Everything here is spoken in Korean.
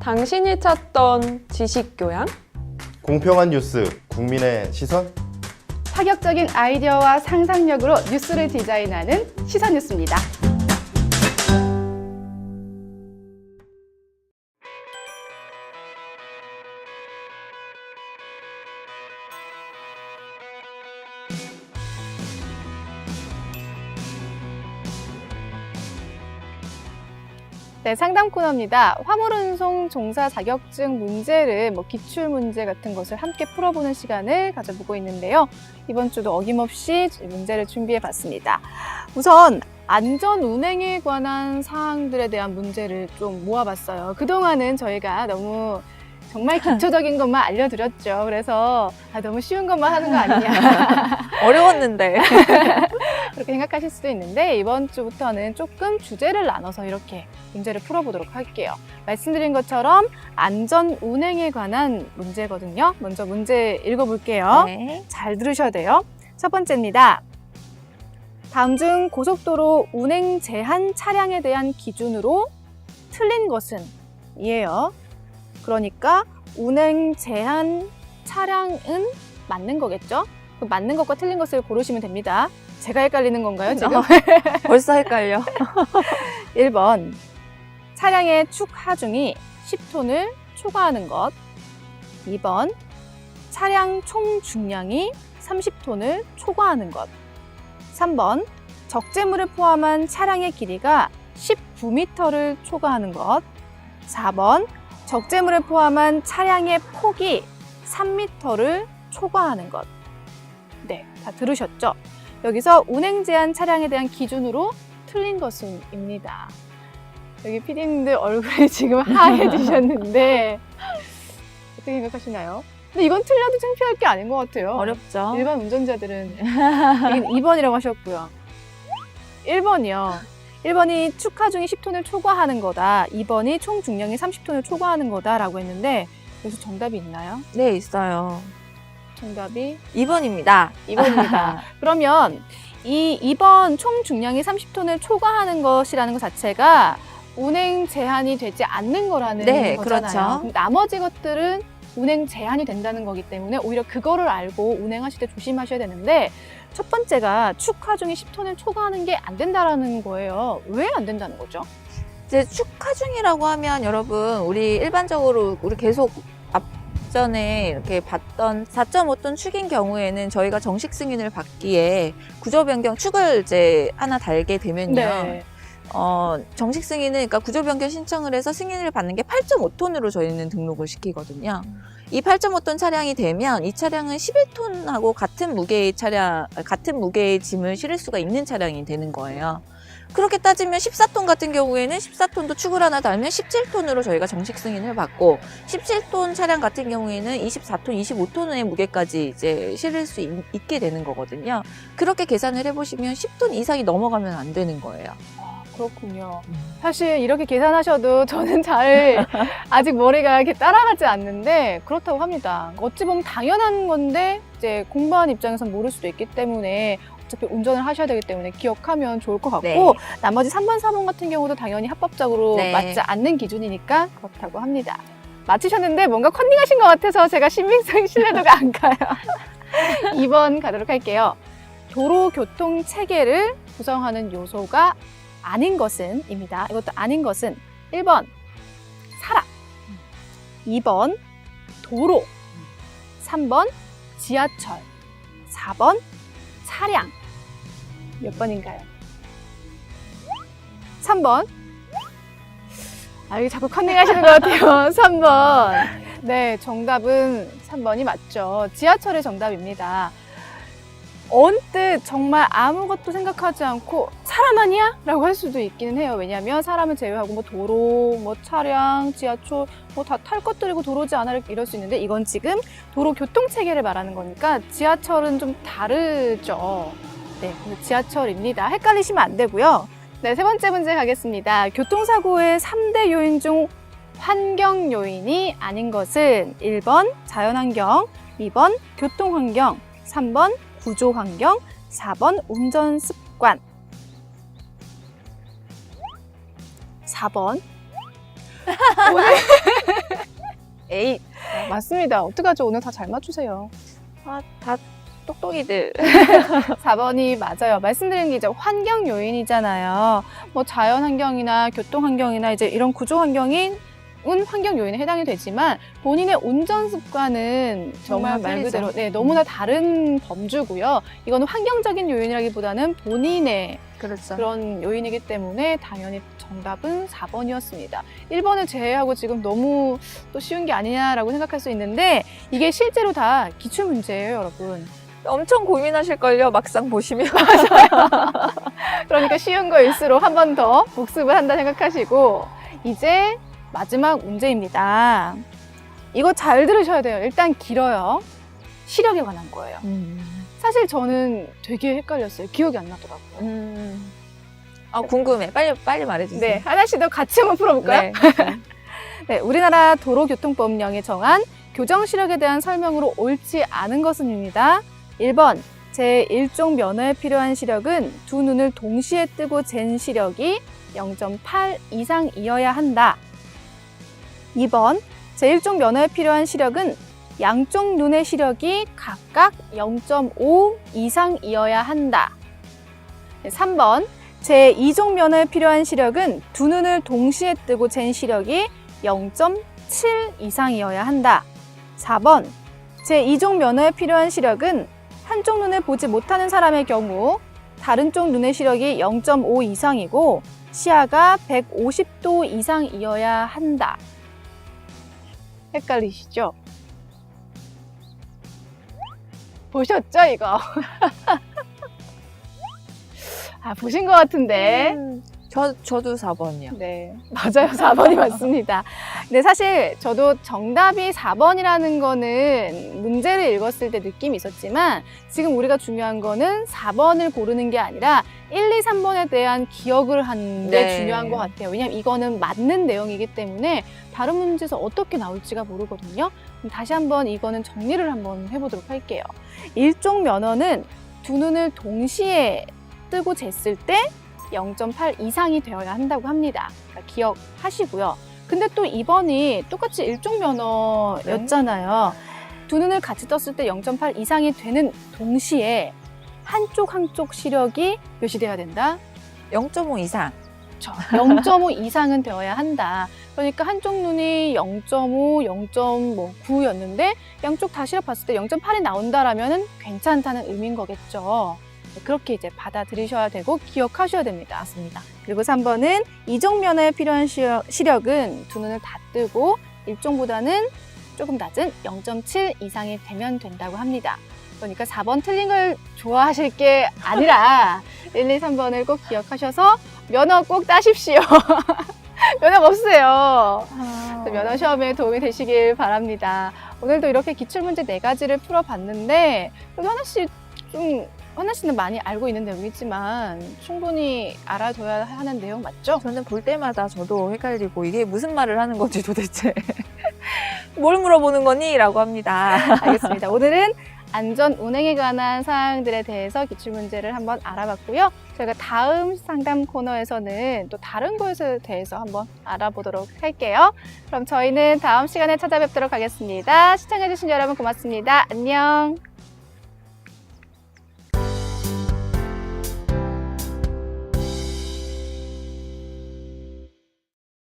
당신이 찾던 지식교양? 공평한 뉴스, 국민의 시선? 파격적인 아이디어와 상상력으로 뉴스를 디자인하는 시선 뉴스입니다. 네, 상담 코너입니다. 화물운송 종사 자격증 문제를 기출 문제 같은 것을 함께 풀어보는 시간을 가져보고 있는데요. 이번 주도 어김없이 문제를 준비해 봤습니다. 우선 안전 운행에 관한 사항들에 대한 문제를 좀 모아봤어요. 그동안은 저희가 너무 정말 기초적인 것만 알려드렸죠. 그래서 너무 쉬운 것만 하는 거 아니냐. 어려웠는데. 그렇게 생각하실 수도 있는데 이번 주부터는 조금 주제를 나눠서 이렇게 문제를 풀어보도록 할게요. 말씀드린 것처럼 안전 운행에 관한 문제거든요. 먼저 문제 읽어볼게요. 네. 잘 들으셔야 돼요. 첫 번째입니다. 다음 중 고속도로 운행 제한 차량에 대한 기준으로 틀린 것은? 이에요. 그러니까 운행 제한 차량은 맞는 거겠죠? 맞는 것과 틀린 것을 고르시면 됩니다. 제가 헷갈리는 건가요, 지금? 벌써 헷갈려. 1번, 차량의 축 하중이 10톤을 초과하는 것. 2번, 차량 총 중량이 30톤을 초과하는 것. 3번, 적재물을 포함한 차량의 길이가 19m를 초과하는 것. 4번, 적재물을 포함한 차량의 폭이 3m를 초과하는 것. 네, 다 들으셨죠? 여기서 운행 제한 차량에 대한 기준으로 틀린 것은 입니다. 여기 PD님들 얼굴이 지금 하얘지셨는데 어떻게 생각하시나요? 근데 이건 틀려도 창피할 게 아닌 것 같아요. 어렵죠. 일반 운전자들은 여긴 2번이라고 하셨고요. 1번이요. 1번이 축 하중이 10톤을 초과하는 거다. 2번이 총 중량이 30톤을 초과하는 거다라고 했는데 여기서 정답이 있나요? 네, 있어요. 정답이 2번입니다. 2번입니다. 그러면 이 2번 총 중량이 30톤을 초과하는 것이라는 것 자체가 운행 제한이 되지 않는 거라는 네, 거잖아요. 그렇죠. 나머지 것들은 운행 제한이 된다는 거기 때문에 오히려 그거를 알고 운행하실 때 조심하셔야 되는데 첫 번째가 축 하중이 10톤을 초과하는 게 안 된다라는 거예요. 왜 안 된다는 거죠? 이제 축하중이라고 하면 여러분, 우리 일반적으로 우리 계속 앞전에 이렇게 봤던 4.5톤 축인 경우에는 저희가 정식 승인을 받기에 구조 변경 축을 이제 하나 달게 되면요. 네. 정식 승인은 그러니까 구조 변경 신청을 해서 승인을 받는 게 8.5톤으로 저희는 등록을 시키거든요. 이 8.5톤 차량이 되면 이 차량은 11톤하고 같은 무게의 짐을 실을 수가 있는 차량이 되는 거예요. 그렇게 따지면 14톤 같은 경우에는 14톤도 축을 하나 달면 17톤으로 저희가 정식 승인을 받고 17톤 차량 같은 경우에는 24톤, 25톤의 무게까지 이제 실을 수 있게 되는 거거든요. 그렇게 계산을 해보시면 10톤 이상이 넘어가면 안 되는 거예요. 그렇군요. 사실 이렇게 계산하셔도 저는 잘 아직 머리가 이렇게 따라가지 않는데 그렇다고 합니다. 어찌 보면 당연한 건데 이제 공부하는 입장에서는 모를 수도 있기 때문에 어차피 운전을 하셔야 되기 때문에 기억하면 좋을 것 같고 네. 나머지 3번, 4번 같은 경우도 당연히 합법적으로 네. 맞지 않는 기준이니까 그렇다고 합니다. 맞히셨는데 뭔가 컨닝하신 것 같아서 제가 신뢰도가 안 가요. 2번 가도록 할게요. 도로교통 체계를 구성하는 요소가 아닌 것은 입니다. 이것도 아닌 것은 1번 사람, 2번 도로, 3번 지하철, 4번 차량. 몇 번인가요? 3번. 이거 자꾸 컨닝하시는 것 같아요. 3번. 네, 정답은 3번이 맞죠. 지하철의 정답입니다. 언뜻 정말 아무것도 생각하지 않고 사람 아니야? 라고 할 수도 있기는 해요. 왜냐하면 사람을 제외하고 도로, 차량, 지하철 다 탈 것들이고 도로지 않아 이럴 수 있는데 이건 지금 도로 교통 체계를 말하는 거니까 지하철은 좀 다르죠. 네, 지하철입니다. 헷갈리시면 안 되고요. 네, 세 번째 문제 가겠습니다. 교통사고의 3대 요인 중 환경 요인이 아닌 것은 1번 자연환경, 2번 교통환경, 3번 구조환경, 4번 운전습관. 4번. 맞습니다. 어떡하죠? 오늘 다 잘 맞추세요. 다 똑똑이들. 4번이 맞아요. 말씀드린 게 이제 환경 요인이잖아요. 뭐 자연 환경이나 교통 환경이나 이제 이런 구조 환경인 환경 요인에 해당이 되지만 본인의 운전 습관은 정말 너무나 말 틀리죠. 그대로 너무나 다른 범주고요. 이거는 환경적인 요인이라기보다는 본인의 그렇죠. 그런 요인이기 때문에 당연히 정답은 4번이었습니다. 1번을 제외하고 지금 너무 또 쉬운 게 아니냐라고 생각할 수 있는데 이게 실제로 다 기출 문제예요, 여러분. 엄청 고민하실걸요, 막상 보시면. 그러니까 쉬운 거일수록 한 번 더 복습을 한다 생각하시고 이제 마지막 문제입니다. 이거 잘 들으셔야 돼요. 일단 길어요. 시력에 관한 거예요. 사실 저는 되게 헷갈렸어요. 기억이 안 나더라고요. 궁금해. 빨리 말해주세요. 네, 하나씩 더 같이 한번 풀어볼까요? 네. 네, 우리나라 도로교통법령에 정한 교정 시력에 대한 설명으로 옳지 않은 것은입니다. 1번, 제1종 면허에 필요한 시력은 두 눈을 동시에 뜨고 잰 시력이 0.8 이상이어야 한다. 2번, 제1종 면허에 필요한 시력은 양쪽 눈의 시력이 각각 0.5 이상이어야 한다. 3번, 제2종 면허에 필요한 시력은 두 눈을 동시에 뜨고 잰 시력이 0.7 이상이어야 한다. 4번, 제2종 면허에 필요한 시력은 한쪽 눈을 보지 못하는 사람의 경우 다른 쪽 눈의 시력이 0.5 이상이고 시야가 150도 이상이어야 한다. 헷갈리시죠? 보셨죠, 이거? 보신 것 같은데. 저도 4번이요. 네, 맞아요. 4번이 맞습니다. 근데 사실 저도 정답이 4번이라는 거는 문제를 읽었을 때 느낌이 있었지만 지금 우리가 중요한 거는 4번을 고르는 게 아니라 1, 2, 3번에 대한 기억을 하는 게 네. 중요한 것 같아요. 왜냐하면 이거는 맞는 내용이기 때문에 다른 문제에서 어떻게 나올지가 모르거든요. 그럼 다시 한번 이거는 정리를 한번 해보도록 할게요. 1종 면허는 두 눈을 동시에 뜨고 쟀을 때 0.8 이상이 되어야 한다고 합니다. 그러니까 기억하시고요. 근데 또 2번이 똑같이 1종 면허였잖아요. 두 눈을 같이 떴을 때 0.8 이상이 되는 동시에 한쪽 시력이 몇이 돼야 된다? 0.5 이상. 0.5 이상은 되어야 한다. 그러니까 한쪽 눈이 0.5, 0.9였는데 양쪽 다 시력 봤을 때 0.8이 나온다라면 괜찮다는 의미인 거겠죠. 그렇게 이제 받아들이셔야 되고 기억하셔야 됩니다. 맞습니다. 그리고 3번은 2종 면허에 필요한 시력은 두 눈을 다 뜨고 1종보다는 조금 낮은 0.7 이상이 되면 된다고 합니다. 그러니까 4번 틀린 걸 좋아하실 게 아니라 1, 2, 3번을 꼭 기억하셔서 면허 꼭 따십시오. 면허 없으세요. 면허 시험에 도움이 되시길 바랍니다. 오늘도 이렇게 기출문제 4가지를 풀어봤는데 그래도 하나씩은 많이 알고 있는 내용이지만 충분히 알아둬야 하는 내용 맞죠? 저는 볼 때마다 저도 헷갈리고 이게 무슨 말을 하는 건지 도대체 뭘 물어보는 거니? 라고 합니다. 알겠습니다. 오늘은 안전 운행에 관한 사항들에 대해서 기출문제를 한번 알아봤고요. 저희가 다음 상담 코너에서는 또 다른 것에 대해서 한번 알아보도록 할게요. 그럼 저희는 다음 시간에 찾아뵙도록 하겠습니다. 시청해주신 여러분 고맙습니다. 안녕.